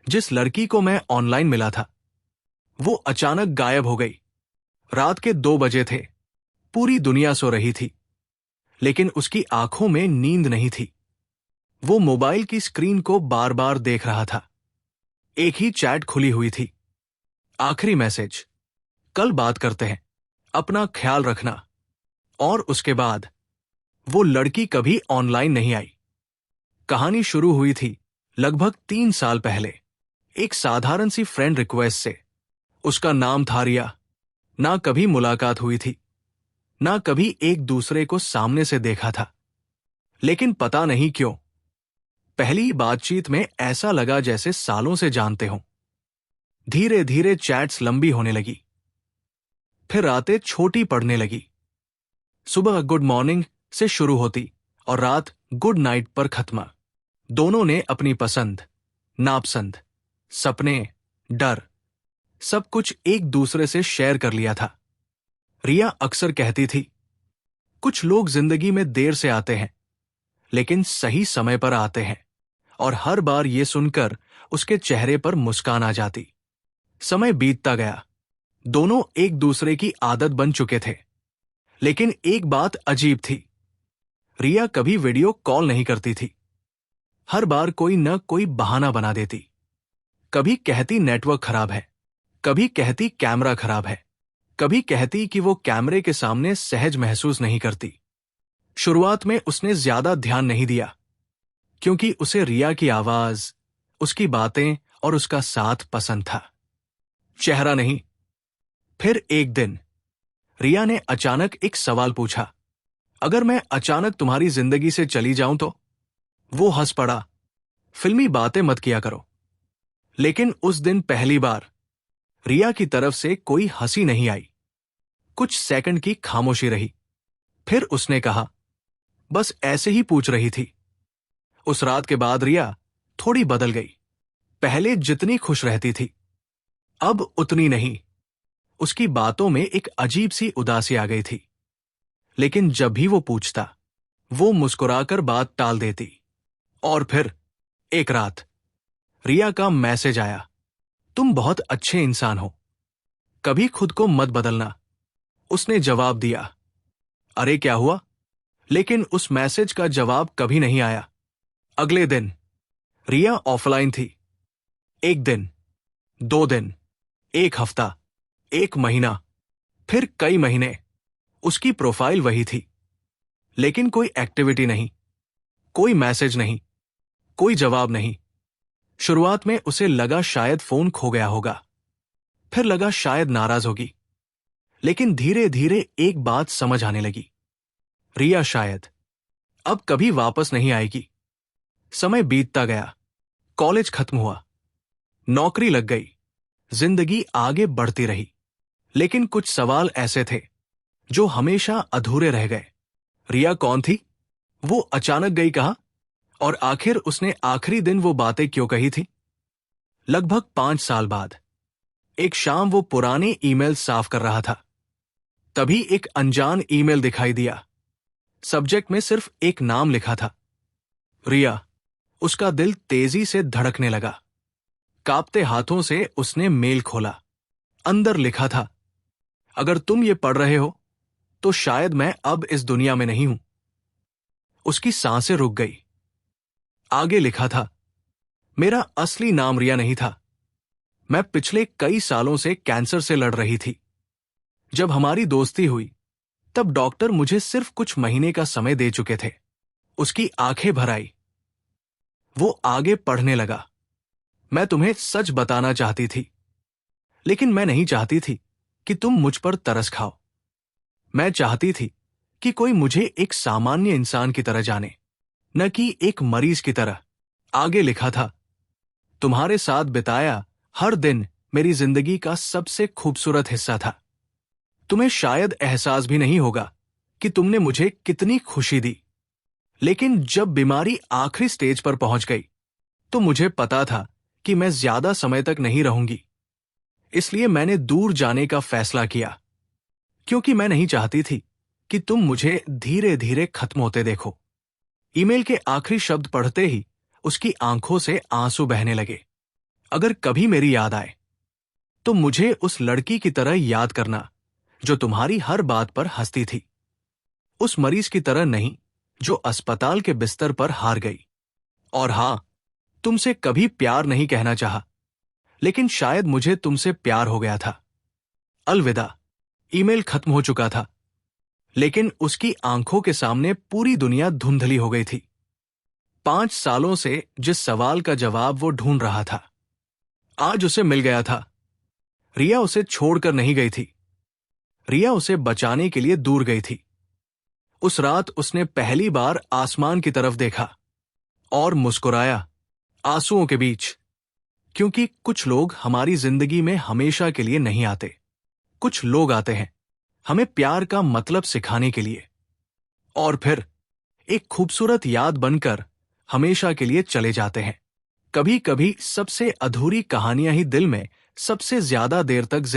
जिस लड़की को मैं ऑनलाइन मिला था वो अचानक गायब हो गई। रात के 2 बजे थे। पूरी दुनिया सो रही थी, लेकिन उसकी आंखों में नींद नहीं थी। वो मोबाइल की स्क्रीन को बार बार देख रहा था। एक ही चैट खुली हुई थी। आखिरी मैसेज, कल बात करते हैं, अपना ख्याल रखना। और उसके बाद वो लड़की कभी ऑनलाइन नहीं आई। कहानी शुरू हुई थी लगभग 3 साल पहले, एक साधारण सी फ्रेंड रिक्वेस्ट से। उसका नाम था रिया। ना कभी मुलाकात हुई थी, ना कभी एक दूसरे को सामने से देखा था, लेकिन पता नहीं क्यों पहली बातचीत में ऐसा लगा जैसे सालों से जानते हों। धीरे धीरे चैट्स लंबी होने लगी, फिर रातें छोटी पड़ने लगी। सुबह गुड मॉर्निंग से शुरू होती और रात गुड नाइट पर खत्म। दोनों ने अपनी पसंद, नापसंद, सपने, डर, सब कुछ एक दूसरे से शेयर कर लिया था। रिया अक्सर कहती थी, कुछ लोग जिंदगी में देर से आते हैं, लेकिन सही समय पर आते हैं। और हर बार ये सुनकर उसके चेहरे पर मुस्कान आ जाती। समय बीतता गया। दोनों एक दूसरे की आदत बन चुके थे, लेकिन एक बात अजीब थी। रिया कभी वीडियो कॉल नहीं करती थी। हर बार कोई न कोई बहाना बना देती। कभी कहती नेटवर्क खराब है, कभी कहती कैमरा खराब है, कभी कहती कि वो कैमरे के सामने सहज महसूस नहीं करती। शुरुआत में उसने ज्यादा ध्यान नहीं दिया, क्योंकि उसे रिया की आवाज, उसकी बातें और उसका साथ पसंद था, चेहरा नहीं। फिर एक दिन रिया ने अचानक एक सवाल पूछा, अगर मैं अचानक तुम्हारी जिंदगी से चली जाऊं तो? वो हंस पड़ा, फिल्मी बातें मत किया करो। लेकिन उस दिन पहली बार रिया की तरफ से कोई हंसी नहीं आई। कुछ सेकंड की खामोशी रही। फिर उसने कहा, बस ऐसे ही पूछ रही थी। उस रात के बाद रिया थोड़ी बदल गई। पहले जितनी खुश रहती थी, अब उतनी नहीं। उसकी बातों में एक अजीब सी उदासी आ गई थी। लेकिन जब भी वो पूछता, वो मुस्कुराकर बात टाल देती। और फिर एक रात रिया का मैसेज आया, तुम बहुत अच्छे इंसान हो, कभी खुद को मत बदलना। उसने जवाब दिया, अरे क्या हुआ? लेकिन उस मैसेज का जवाब कभी नहीं आया। अगले दिन रिया ऑफलाइन थी। एक दिन, 2 दिन, 1 हफ्ता, 1 महीना, फिर कई महीने। उसकी प्रोफाइल वही थी, लेकिन कोई एक्टिविटी नहीं, कोई मैसेज नहीं, कोई जवाब नहीं। शुरुआत में उसे लगा शायद फोन खो गया होगा, फिर लगा शायद नाराज होगी। लेकिन धीरे धीरे एक बात समझ आने लगी, रिया शायद अब कभी वापस नहीं आएगी। समय बीतता गया, कॉलेज खत्म हुआ, नौकरी लग गई, जिंदगी आगे बढ़ती रही। लेकिन कुछ सवाल ऐसे थे जो हमेशा अधूरे रह गए। रिया कौन थी? वो अचानक गई कहाँ? और आखिर उसने आखिरी दिन वो बातें क्यों कही थी? लगभग 5 साल बाद एक शाम वो पुराने ईमेल साफ कर रहा था। तभी एक अनजान ईमेल दिखाई दिया। सब्जेक्ट में सिर्फ एक नाम लिखा था, रिया। उसका दिल तेजी से धड़कने लगा। कांपते हाथों से उसने मेल खोला। अंदर लिखा था, अगर तुम ये पढ़ रहे हो तो शायद मैं अब इस दुनिया में नहीं हूं। उसकी सांसें रुक गई। आगे लिखा था, मेरा असली नाम रिया नहीं था। मैं पिछले कई सालों से कैंसर से लड़ रही थी। जब हमारी दोस्ती हुई तब डॉक्टर मुझे सिर्फ कुछ महीने का समय दे चुके थे। उसकी आंखें भर आई। वो आगे पढ़ने लगा, मैं तुम्हें सच बताना चाहती थी, लेकिन मैं नहीं चाहती थी कि तुम मुझ पर तरस खाओ। मैं चाहती थी कि कोई मुझे एक सामान्य इंसान की तरह जाने, न कि एक मरीज की तरह। आगे लिखा था, तुम्हारे साथ बिताया हर दिन मेरी जिंदगी का सबसे खूबसूरत हिस्सा था। तुम्हें शायद एहसास भी नहीं होगा कि तुमने मुझे कितनी खुशी दी। लेकिन जब बीमारी आखिरी स्टेज पर पहुंच गई तो मुझे पता था कि मैं ज्यादा समय तक नहीं रहूंगी। इसलिए मैंने दूर जाने का फैसला किया, क्योंकि मैं नहीं चाहती थी कि तुम मुझे धीरे धीरे खत्म होते देखो। ईमेल के आखिरी शब्द पढ़ते ही उसकी आंखों से आंसू बहने लगे। अगर कभी मेरी याद आए तो मुझे उस लड़की की तरह याद करना जो तुम्हारी हर बात पर हंसती थी, उस मरीज की तरह नहीं जो अस्पताल के बिस्तर पर हार गई। और हां, तुमसे कभी प्यार नहीं कहना चाहा, लेकिन शायद मुझे तुमसे प्यार हो गया था। अलविदा। ईमेल खत्म हो चुका था, लेकिन उसकी आंखों के सामने पूरी दुनिया धुंधली हो गई थी। 5 सालों से जिस सवाल का जवाब वो ढूंढ रहा था, आज उसे मिल गया था। रिया उसे छोड़कर नहीं गई थी, रिया उसे बचाने के लिए दूर गई थी। उस रात उसने पहली बार आसमान की तरफ देखा और मुस्कुराया, आंसुओं के बीच। क्योंकि कुछ लोग हमारी जिंदगी में हमेशा के लिए नहीं आते। कुछ लोग आते हैं हमें प्यार का मतलब सिखाने के लिए, और फिर एक खूबसूरत याद बनकर हमेशा के लिए चले जाते हैं। कभी कभी सबसे अधूरी कहानियां ही दिल में सबसे ज्यादा देर तक